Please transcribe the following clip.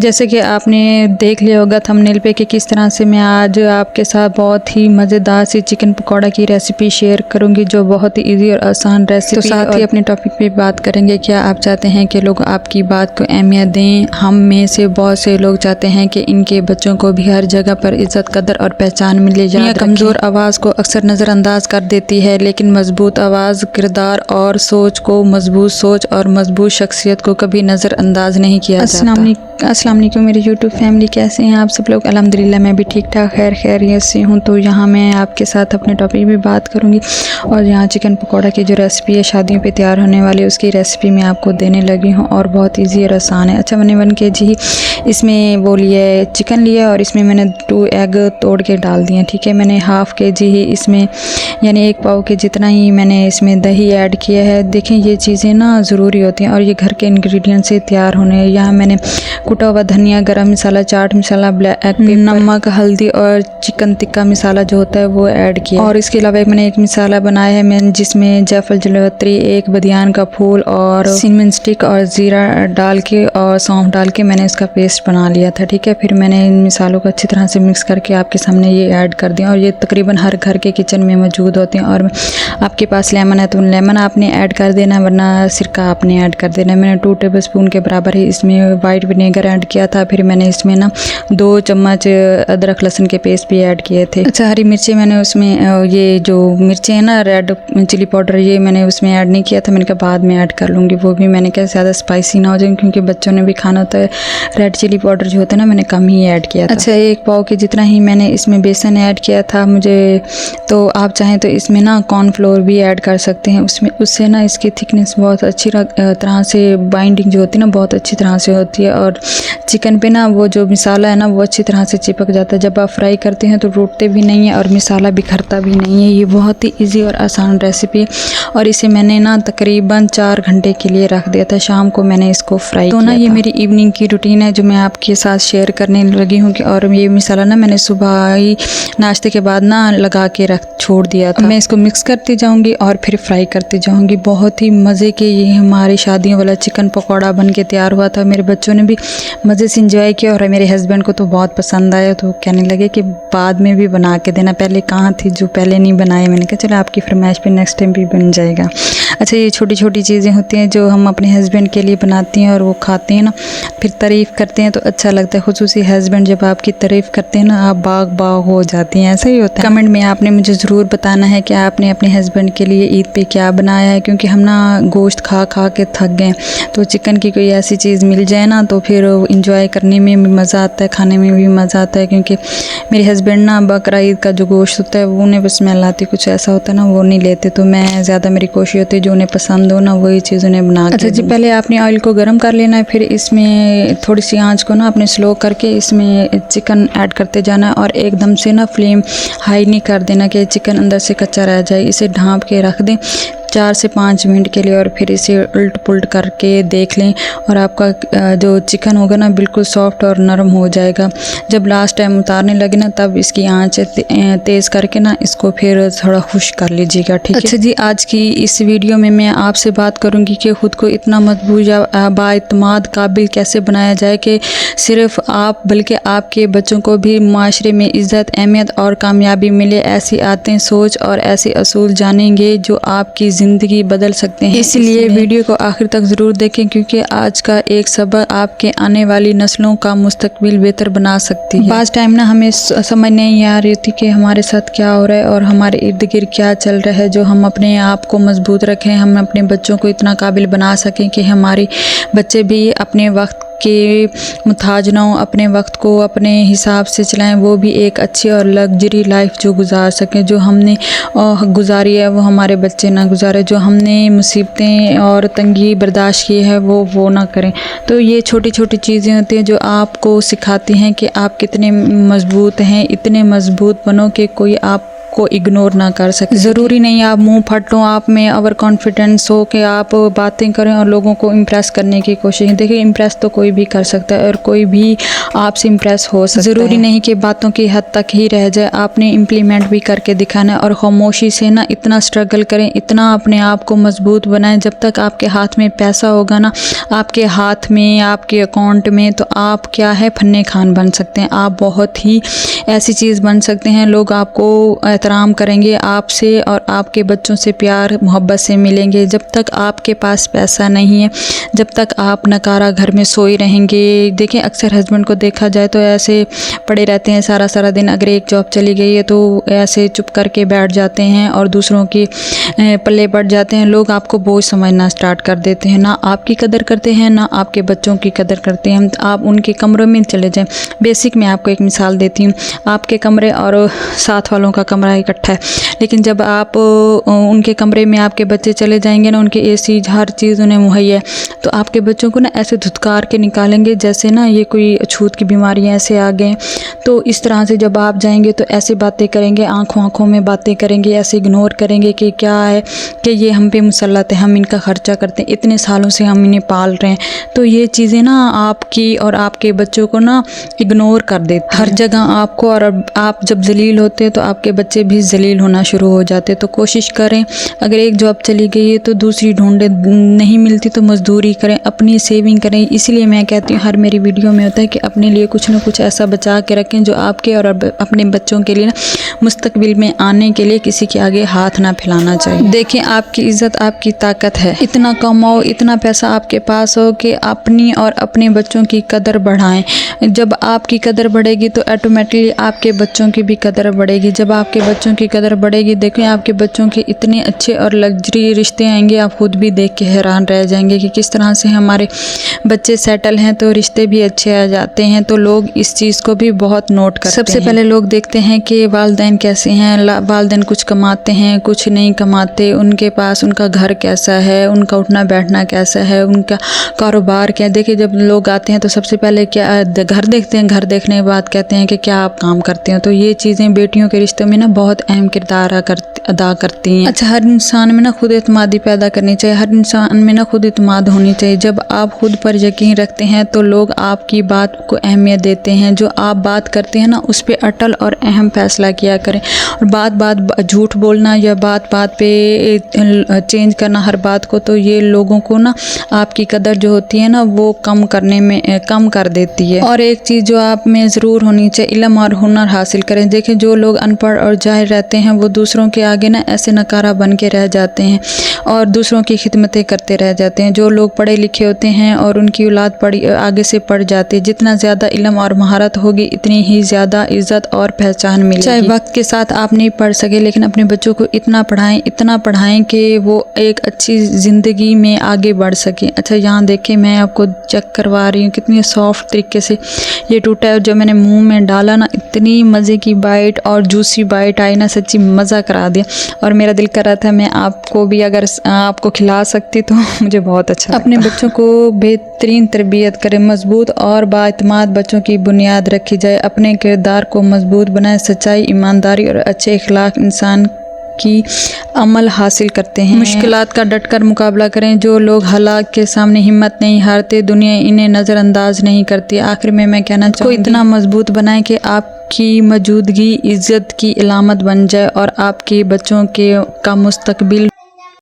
जैसे कि आपने देख लिया होगा थंबनेल पे कि किस तरह से मैं आज आपके साथ बहुत ही मज़ेदार सी चिकन पकौड़ा की रेसिपी शेयर करूंगी, जो बहुत ही इजी और आसान रेसिपी। तो साथ ही अपने टॉपिक पे बात करेंगे, क्या आप चाहते हैं कि लोग आपकी बात को अहमियत दें। हम में से बहुत से लोग चाहते हैं कि इनके बच्चों को भी हर जगह पर इज्जत, कदर और पहचान मिले। या कमज़ोर आवाज़ को अक्सर नज़रअंदाज कर देती है, लेकिन मजबूत आवाज़ किरदार और सोच को, मजबूत सोच और मजबूत शख्सियत को कभी नज़रअंदाज नहीं किया जाता। अस्सलाम वालेकुम मेरी यूट्यूब फैमिली, कैसे हैं आप सब लोग। अल्हम्दुलिल्लाह मैं भी ठीक ठाक खैरियत से हूँ। तो यहाँ मैं आपके साथ अपने टॉपिक भी बात करूँगी और यहाँ चिकन पकौड़ा की जो रेसिपी है शादियों पे तैयार होने वाली, उसकी रेसिपी मैं आपको देने लगी हूँ और बहुत ईजी और आसान है। अच्छा, मैंने 1 kg इसमें वो लिए चिकन लिया और इसमें मैंने 2 एग तोड़ के डाल दिए। ठीक है, मैंने ½ kg ही इसमें यानी 1 पाव के जितना ही मैंने इसमें दही ऐड किया है। देखें ये चीज़ें ना ज़रूरी होती हैं और ये घर के इंग्रेडिएंट से तैयार होने हैं। यहाँ मैंने कुटा हुआ धनिया, गरम मसाला, चाट मसाला, ब्लैक पेपर, नमक, हल्दी और चिकन टिक्का मसाला जो होता है वो ऐड किया। और इसके अलावा मैंने एक मसाला बनाया है मैंने, जिसमें जायफल, जलवत्री, एक बदियान का फूल और सिनेमन स्टिक और ज़ीरा डाल के और सौंफ डाल के मैंने इसका पेस्ट बना लिया था। ठीक है, फिर मैंने इन मसालों को अच्छी तरह से मिक्स करके आपके सामने ये ऐड कर दिया। और ये तकरीबन हर घर के किचन में मौजूद होते हैं। और आपके पास लेमन है तो लेमन आपने ऐड कर देना, वरना सिरका आपने ऐड कर देना। मैंने 2 टेबलस्पून के बराबर ही इसमें वाइट विनेगर ऐड किया था। फिर मैंने इसमें ना 2 चम्मच अदरक लहसुन के पेस्ट भी ऐड किए थे। अच्छा, हरी मिर्ची मैंने उसमें ये जो मिर्चें हैं ना, रेड चिली पाउडर, ये मैंने उसमें ऐड नहीं किया था। मैंने कहा बाद में ऐड कर लूँगी, वो भी मैंने कहा ज़्यादा स्पाइसी ना हो जाए, क्योंकि बच्चों ने भी खाना होता है। रेड चिली पाउडर जो होता है ना, मैंने कम ही ऐड किया था। अच्छा, 1 पाव के जितना ही मैंने इसमें बेसन ऐड किया था मुझे। तो आप चाहें तो इसमें ना कॉर्नफ्लोर भी ऐड कर सकते हैं उसमें, उससे ना इसकी थिकनेस बहुत अच्छी तरह से बाइंडिंग जो होती है ना, बहुत अच्छी तरह से होती है। और चिकन पे ना वो जो मसाला है ना वो अच्छी तरह से चिपक जाता है। जब आप फ्राई करते हैं तो टूटते भी नहीं है और मसाला बिखरता भी नहीं है। ये बहुत ही इजी और आसान रेसिपी है। और इसे मैंने ना तकरीबन 4 घंटे के लिए रख दिया था। शाम को मैंने इसको फ्राई किया। तो ना ये मेरी इवनिंग की रूटीन है जो मैं आपके साथ शेयर करने लगी हूँ। और ये मसाला ना मैंने सुबह ही नाश्ते के बाद ना लगा के छोड़ दिया था। मैं इसको मिक्स करती जाऊँगी और फिर फ्राई करती जाऊँगी। बहुत ही मज़े के ये हमारी शादियों वाला चिकन पकौड़ा बन के तैयार हुआ था। मेरे बच्चों ने भी मज़े से इंजॉय किया और मेरे हस्बैंड को तो बहुत पसंद आया। तो कहने लगे कि बाद में भी बना के देना, पहले कहाँ थी जो पहले नहीं बनाए। मैंने कहा चलो आपकी फरमाइश पे नेक्स्ट टाइम भी बन जाएगा। अच्छा, ये छोटी छोटी चीज़ें होती हैं जो हम अपने हस्बैंड के लिए बनाती हैं और वो खाते हैं ना, फिर तारीफ़ करते हैं तो अच्छा लगता है। खुसूसी हस्बैंड जब आपकी तारीफ़ करते हैं ना, आप बाग हो जाती हैं। ऐसा ही होता है। कमेंट में आपने मुझे ज़रूर बताना है कि आपने अपने हस्बैंड के लिए ईद पे क्या बनाया है, क्योंकि हम ना गोश्त खा के थक गए। तो चिकन की कोई ऐसी चीज़ मिल जाए ना तो फिर इंजॉय करने में भी मज़ा आता है, खाने में भी मज़ा आता है। क्योंकि मेरे हस्बैंड ना बकरा ईद का जो गोश्त होता है वो उन्हें स्मेल आती, कुछ ऐसा होता है ना वो नहीं लेते। तो मैं ज़्यादा मेरी कोशिश होती है जो उन्हें पसंद हो ना वही चीज़ उन्हें बना के। अच्छा जी, पहले आपने ऑयल को गर्म कर लेना है, फिर इसमें थोड़ी सी आंच को ना आपने स्लो करके इसमें चिकन ऐड करते जाना है। और एकदम से ना फ्लेम हाई नहीं कर देना कि चिकन अंदर से कच्चा रह जाए। इसे ढाँप के रख दें 4 से 5 मिनट के लिए और फिर इसे उल्ट पुल्ट करके देख लें और आपका जो चिकन होगा ना बिल्कुल सॉफ्ट और नरम हो जाएगा। जब लास्ट टाइम उतारने लगे ना तब इसकी आंच तेज़ करके ना इसको फिर थोड़ा खुश्क कर लीजिएगा। ठीक है। अच्छा जी, आज की इस वीडियो में मैं आपसे बात करूंगी कि ख़ुद को इतना मजबूत या बाइतमाद काबिल कैसे बनाया जाए कि सिर्फ आप बल्कि आपके बच्चों को भी माशरे में इज़्ज़त, अहमियत और कामयाबी मिले। ऐसी आदतें, सोच और ऐसे असूल जानेंगे जो आपकी ज़िंदगी बदल सकते हैं। इसलिए वीडियो को आखिर तक ज़रूर देखें, क्योंकि आज का एक सबक आपके आने वाली नस्लों का मुस्तकबिल बेहतर बना सकती है। बाज़ टाइम ना हमें समझ नहीं आ रही थी कि हमारे साथ क्या हो रहा है और हमारे इर्द गिर्द क्या चल रहा है। जो हम अपने आप को मजबूत रखें, हम अपने बच्चों को इतना काबिल बना सकें कि हमारे बच्चे भी अपने वक्त के मुताज ना हो, अपने वक्त को अपने हिसाब से चलाएं, वो भी एक अच्छी और लग्जरी लाइफ जो गुजार सकें। जो हमने गुजारी है वो हमारे बच्चे ना गुजारे, जो हमने मुसीबतें और तंगी बर्दाश्त की है वो ना करें। तो ये छोटी छोटी चीज़ें होती हैं जो आपको सिखाती हैं कि आप कितने मजबूत हैं। इतने मजबूत बनो कि कोई आप आपको इग्नोर ना कर सके। ज़रूरी नहीं आप मुंह फट लो, आप में ओवर कॉन्फिडेंस हो कि आप बातें करें और लोगों को इम्प्रेस करने की कोशिश। देखिए इम्प्रेस तो कोई भी कर सकता है और कोई भी आपसे इम्प्रेस हो सकता है। ज़रूरी नहीं कि बातों की हद तक ही रह जाए, आपने इम्प्लीमेंट भी करके दिखाना है। और खामोशी से ना इतना स्ट्रगल करें, इतना अपने आप को मजबूत बनाएं। जब तक आपके हाथ में पैसा होगा ना, आपके हाथ में, आपके अकाउंट में, तो आप क्या है फन्ने खान बन सकते हैं। आप बहुत ही ऐसी चीज़ बन सकते हैं, लोग आपको एहतराम करेंगे, आपसे और आपके बच्चों से प्यार मोहब्बत से मिलेंगे। जब तक आपके पास पैसा नहीं है, जब तक आप नकारा घर में सोए रहेंगे। देखें अक्सर हस्बैंड को देखा जाए तो ऐसे पड़े रहते हैं सारा सारा दिन। अगर एक जॉब चली गई है तो ऐसे चुप करके बैठ जाते हैं और दूसरों के पल्ले पड़ जाते हैं। लोग आपको बोझ समझना स्टार्ट कर देते हैं, ना आपकी कदर करते हैं ना आपके बच्चों की कदर करते हैं। आप उनके कमरों में चले जाएं। बेसिक मैं आपको एक मिसाल देती हूँ, आपके कमरे और साथ वालों का कमरा इकट्ठा है, लेकिन जब आप उनके कमरे में आपके बच्चे चले जाएंगे ना, उनके एसी हर चीज़ उन्हें मुहैया है, तो आपके बच्चों को ना ऐसे धुतकार के निकालेंगे जैसे ना ये कोई अछूत की बीमारियाँ ऐसे आ गए। तो इस तरह से जब आप जाएंगे तो ऐसे बातें करेंगे, आंखों आंखों में बातें करेंगे, ऐसे इग्नोर करेंगे कि क्या है कि ये हम पे मुसल्लत है, हम इनका खर्चा करते हैं, इतने सालों से हम इन्हें पाल रहे हैं। तो ये चीज़ें ना आपकी और आपके बच्चों को ना इग्नोर कर देते हर जगह आपको। और आप जब जलील होते हैं तो आपके बच्चे भी जलील होना शुरू हो जाते। तो कोशिश करें, अगर एक जॉब चली गई है तो दूसरी ढूंढे, नहीं मिलती तो मजदूरी करें, अपनी सेविंग करें। इसलिए मैं कहती हूँ हर मेरी वीडियो में होता है कि अपने लिए कुछ ना कुछ ऐसा बचा के रखें जो आपके और अपने बच्चों के लिए ना मुस्तकबिल में आने के लिए किसी के आगे हाथ ना फैलाना चाहिए। देखें आपकी इज्जत आपकी ताकत है, इतना कमाओ, इतना पैसा आपके पास हो कि अपनी और अपने बच्चों की कदर बढ़ाएं। जब आपकी कदर बढ़ेगी तो ऑटोमेटिकली आपके बच्चों की भी कदर बढ़ेगी। जब आपके बच्चों की कदर बढ़ेगी, देखें आपके बच्चों के इतने अच्छे और लग्जरी रिश्ते आएंगे, आप खुद भी देख के हैरान रह जाएंगे कि किस तरह से हमारे बच्चे सेटल हैं तो रिश्ते भी अच्छे आ जाते हैं। तो लोग इस चीज़ को भी बहुत नोट करते हैं। सबसे पहले लोग देखते हैं कि वालिदैन कैसे हैं, वालिदैन कुछ कमाते हैं कुछ नहीं कमाते, उनके पास उनका घर कैसा है, उनका उठना बैठना कैसा है, उनका कारोबार क्या है। देखिए जब लोग आते हैं तो सबसे पहले क्या घर देखते हैं, घर देखने के बाद कहते हैं कि क्या आप काम करते हैं। तो ये चीज़ें बेटियों के रिश्तों में ना बहुत अहम किरदार अदा करती हैं। अच्छा, हर इंसान में ना खुद एतमादी पैदा करनी चाहिए, हर इंसान में ना खुद एतमाद होनी चाहिए। जब आप खुद पर यकीन रखते हैं तो लोग आपकी बात को अहमियत देते हैं। जो आप बात करते हैं ना उस पर अटल और अहम फैसला किया करें। और बात झूठ बोलना या बात पे चेंज करना हर बात को, तो ये लोगों को ना आपकी कदर जो होती है ना वो कम कर देती है। और एक चीज़ जो आप में ज़रूर होनी चाहिए, इल्म और हुनर हासिल करें। देखें जो लोग अनपढ़ और जाहिल रहते हैं वो दूसरों के आगे ना ऐसे नकारा बन के रह जाते हैं और दूसरों की खिदमतें करते रह जाते हैं। जो लोग पढ़े लिखे होते हैं और उनकी औलाद आगे से पढ़ जाती है, जितना ज़्यादा इल्म और महारत होगी इतनी ही ज़्यादा इज़्ज़त और पहचान मिलेगी। चाहे वक्त के साथ आप नहीं पढ़ सके, लेकिन अपने बच्चों को इतना पढ़ाएं कि वो एक अच्छी ज़िंदगी में आगे बढ़ सकें। अच्छा यहाँ देखें, मैं आपको चेक करवा रही हूँ कितनी सॉफ्ट तरीके से ये टूटा है। जो मैंने मुंह में डाला ना, इतनी मज़े की बाइट और जूसी बाइट आई ना, सच्ची मज़ा करा दिया। और मेरा दिल कर रहा था मैं आपको भी अगर आपको खिला सकती तो मुझे बहुत अच्छा। अपने बच्चों को बेहतरीन तरबियत करें, मजबूत और बाइतमाद बच्चों की बुनियाद रखी जाए। अपने किरदार को मजबूत बनाएं। सच्चाई, ईमानदारी और अच्छे अखलाक इंसान की अमल हासिल करते हैं। मुश्किलात का डटकर मुकाबला करें। जो लोग हालात के सामने हिम्मत नहीं हारते, दुनिया इन्हें नज़रअंदाज नहीं करती। आखिर में मैं कहना चाहूँगी इतना मजबूत बनाएं कि आपकी मौजूदगी इज़्ज़त की इलामत बन जाए और आपके बच्चों का मुस्तकबिल